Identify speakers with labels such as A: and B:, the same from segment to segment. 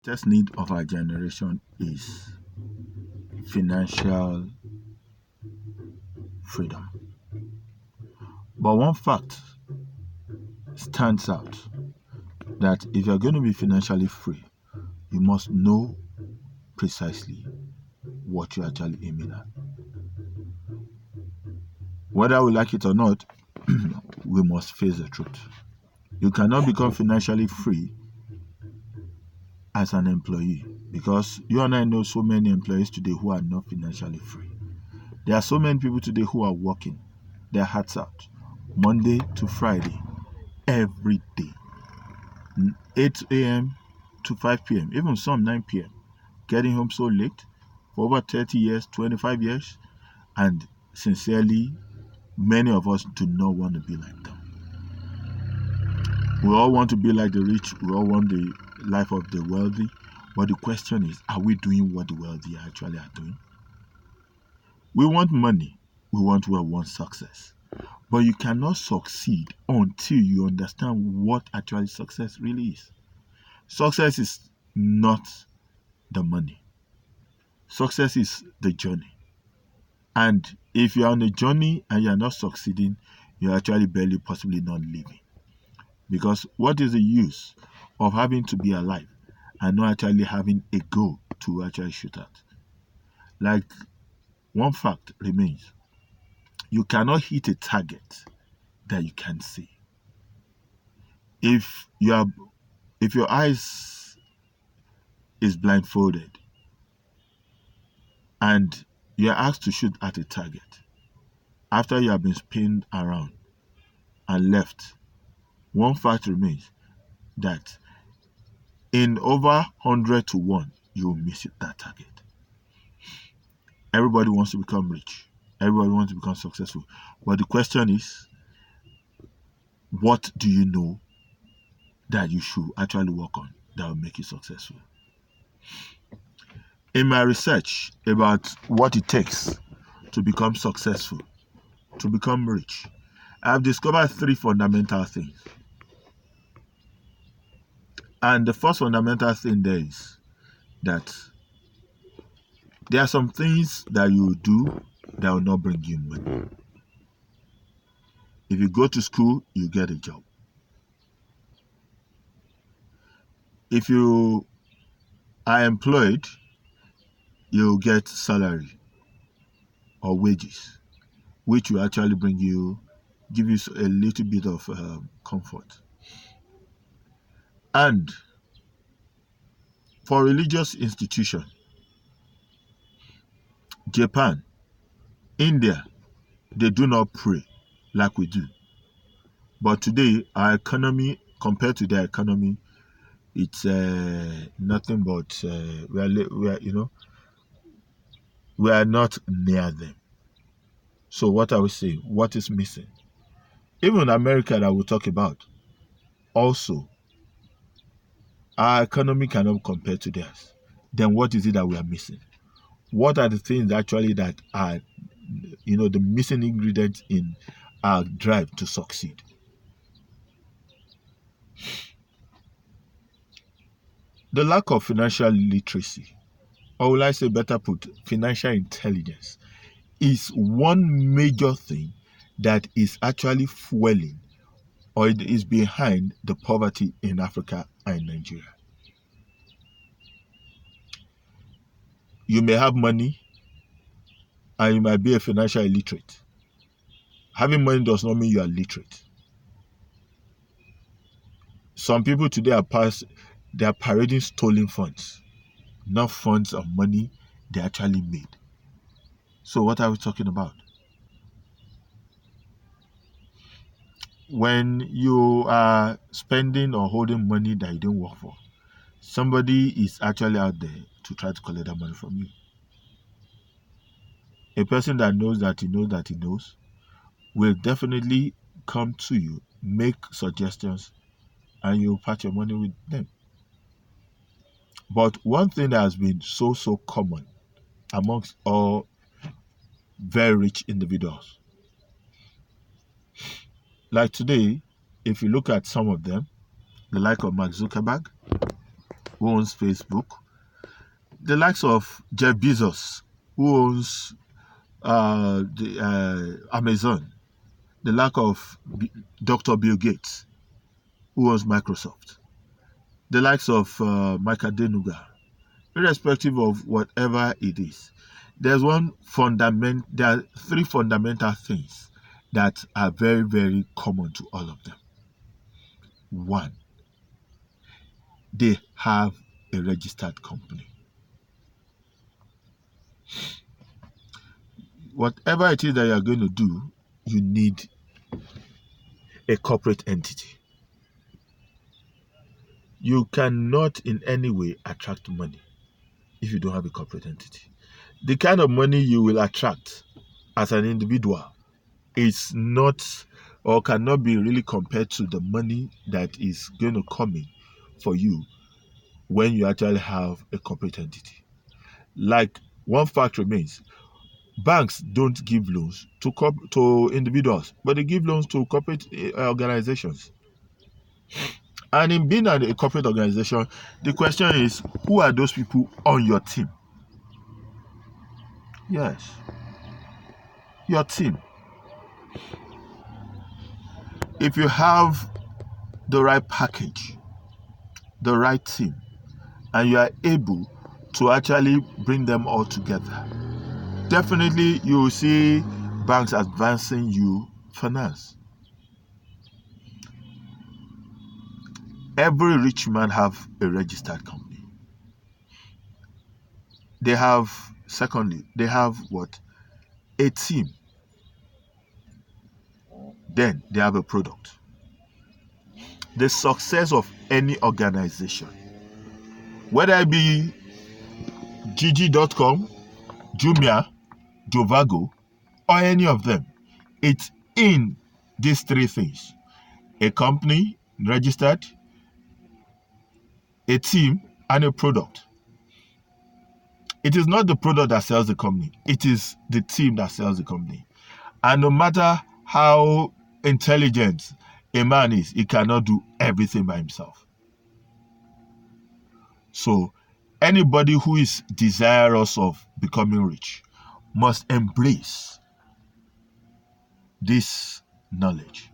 A: Greatest need of our generation is financial freedom. But one fact stands out that if you're going to be financially free, you must know precisely what you're actually aiming at. Whether we like it or not, we must face the truth. You cannot become financially free as an employee because you and I know so many employees today who are not financially free. There are so many people today who are working their hearts out Monday to Friday, every day, 8 a.m. to 5 p.m., even some 9 p.m., getting home so late for over 30 years, 25 years, and sincerely, many of us do not want to be like them. We all want to be like the rich, we all want the life of the wealthy, but the question is, are we doing what the wealthy actually are doing? We want money, we want success. But you cannot succeed until you understand what actually success really is. Success is not the money. Success is the journey. And if you're on a journey and you're not succeeding, you're actually barely possibly not living. Because what is the use of having to be alive and not actually having a goal to actually shoot at? Like, one fact remains. You cannot hit a target that you can't see. If you are if your eyes is blindfolded and you are asked to shoot at a target after you have been spinned around and left, one fact remains that in over 100 to 1 you will miss that target. Everybody wants to become rich, everybody wants to become successful, but the question is, what do you know that you should actually work on that will make you successful? In my research about what it takes to become successful, to become rich, I've discovered three fundamental things. And the first fundamental thing there is that there are some things that you do that will not bring you money. If you go to school, you get a job. If you are employed, you'll get salary or wages, which will actually give you a little bit of comfort. And for religious institution, Japan, India, they do not pray like we do. But today, our economy, compared to their economy, it's nothing but we are not near them. So what I would say, what is missing? Even America that we'll talk about, also, our economy cannot compare to theirs. Then what is it that we are missing? What are the things actually that are, the missing ingredients in our drive to succeed? The lack of financial literacy, or will I say better put, financial intelligence, is one major thing that is actually fueling or it is behind the poverty in Africa and Nigeria. You may have money and you might be a financial illiterate. Having money does not mean you are literate. Some people today they are parading stolen funds, not funds of money they actually made. So what are we talking about? When you are spending or holding money that you didn't work for, somebody is actually out there to try to collect that money from you. A person that knows that he knows will definitely come to you, make suggestions, and you part your money with them. But one thing that has been so common amongst all very rich individuals, like today, if you look at some of them, the like of Mark Zuckerberg, who owns Facebook, the likes of Jeff Bezos, who owns Amazon, the lack of Dr. Bill Gates, who owns Microsoft, the likes of Michael Denuga, irrespective of whatever it is. There are three fundamental things that are very, very common to all of them. One, they have a registered company. Whatever it is that you are going to do, you need a corporate entity. You cannot in any way attract money if you don't have a corporate entity. The kind of money you will attract as an individual is not or cannot be really compared to the money that is going to come in for you when you actually have a corporate entity. Like, one fact remains, banks don't give loans to individuals, but they give loans to corporate organizations. And in being a corporate organization, the question is, who are those people on your team? Yes, your team. If you have the right package, the right team, and you are able to actually bring them all together, definitely you will see banks advancing you finance. Every rich man have a registered company. Secondly, they have what? A team. Then they have a product. The success of any organization, whether it be gg.com, Jumia, Jovago, or any of them, it's in these three things: a company registered, a team, and a product. It is not the product that sells the company, it is the team that sells the company. And no matter how intelligent a man is, he cannot do everything by himself. So anybody who is desirous of becoming rich must embrace this knowledge.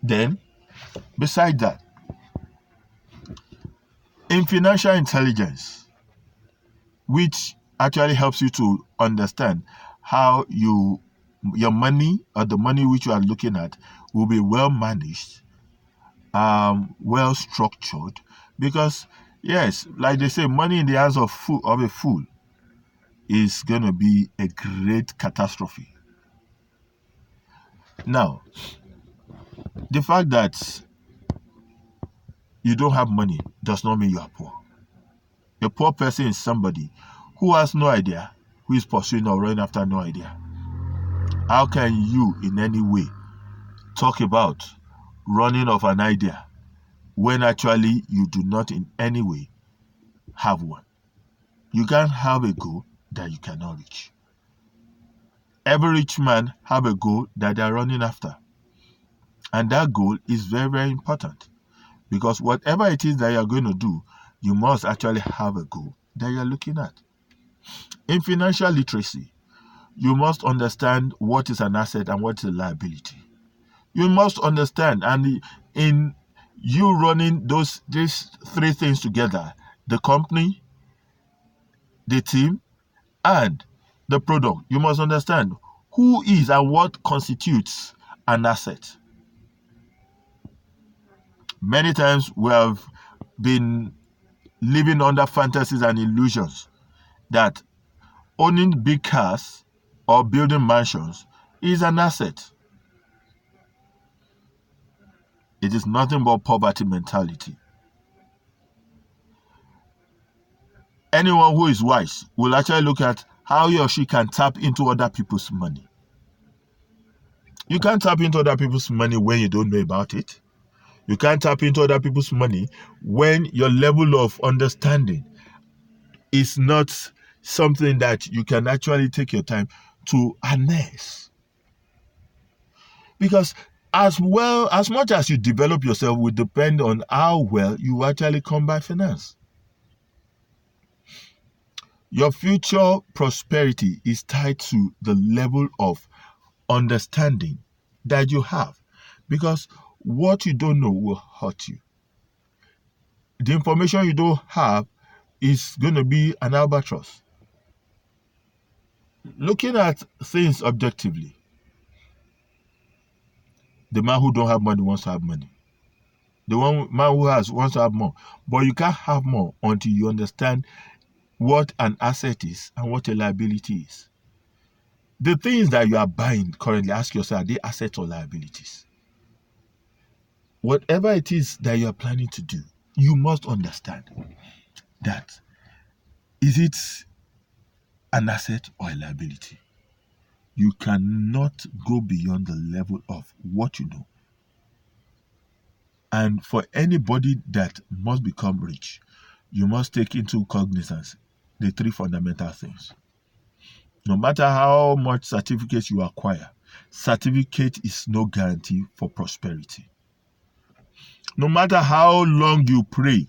A: Then, beside that, in financial intelligence, which actually helps you to understand how your money or the money which you are looking at will be well managed, well structured, because yes, like they say, money in the hands of a fool is going to be a great catastrophe. Now, the fact that you don't have money does not mean you are poor. A poor person is somebody who has no idea, who is pursuing or running after no idea. How can you in any way talk about running of an idea when actually you do not in any way have one? You can't have a goal that you cannot reach. Every rich man have a goal that they are running after. And that goal is very, very important, because whatever it is that you are going to do, you must actually have a goal that you are looking at. In financial literacy, you must understand what is an asset and what is a liability. You must understand, and in you running these three things together, the company, the team, and the product, you must understand who is and what constitutes an asset. Many times we have been living under fantasies and illusions that owning big cars or building mansions is an asset. It is nothing but poverty mentality. Anyone who is wise will actually look at how he or she can tap into other people's money. You can't tap into other people's money when you don't know about it. You can't tap into other people's money when your level of understanding is not something that you can actually take your time to harness. Because As well, as much as you develop yourself will depend on how well you actually come by finance. Your future prosperity is tied to the level of understanding that you have, because what you don't know will hurt you. The information you don't have is going to be an albatross. Looking at things objectively, the man who don't have money wants to have money. The one man who has wants to have more. But you can't have more until you understand what an asset is and what a liability is. The things that you are buying currently, ask yourself, are they assets or liabilities? Whatever it is that you are planning to do, you must understand that, is it an asset or a liability? You cannot go beyond the level of what you know. And for anybody that must become rich, you must take into cognizance the three fundamental things. No matter how much certificates you acquire, certificate is no guarantee for prosperity. No matter how long you pray,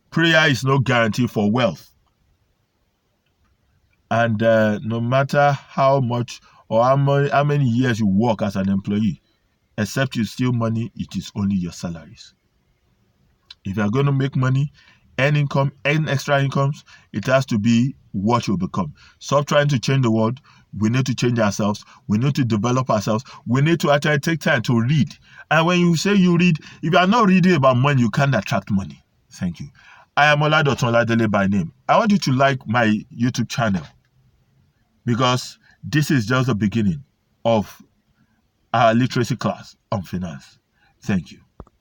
A: prayer is no guarantee for wealth. And no matter how much or how many years you work as an employee, except you steal money, it is only your salaries. If you are going to make money, earn income, earn extra incomes, it has to be what you become. Stop trying to change the world. We need to change ourselves. We need to develop ourselves. We need to actually take time to read. And when you say you read, if you are not reading about money, you can't attract money. Thank you. I am Dotun Oladele by name. I want you to like my YouTube channel, because this is just the beginning of our literacy class on finance. Thank you.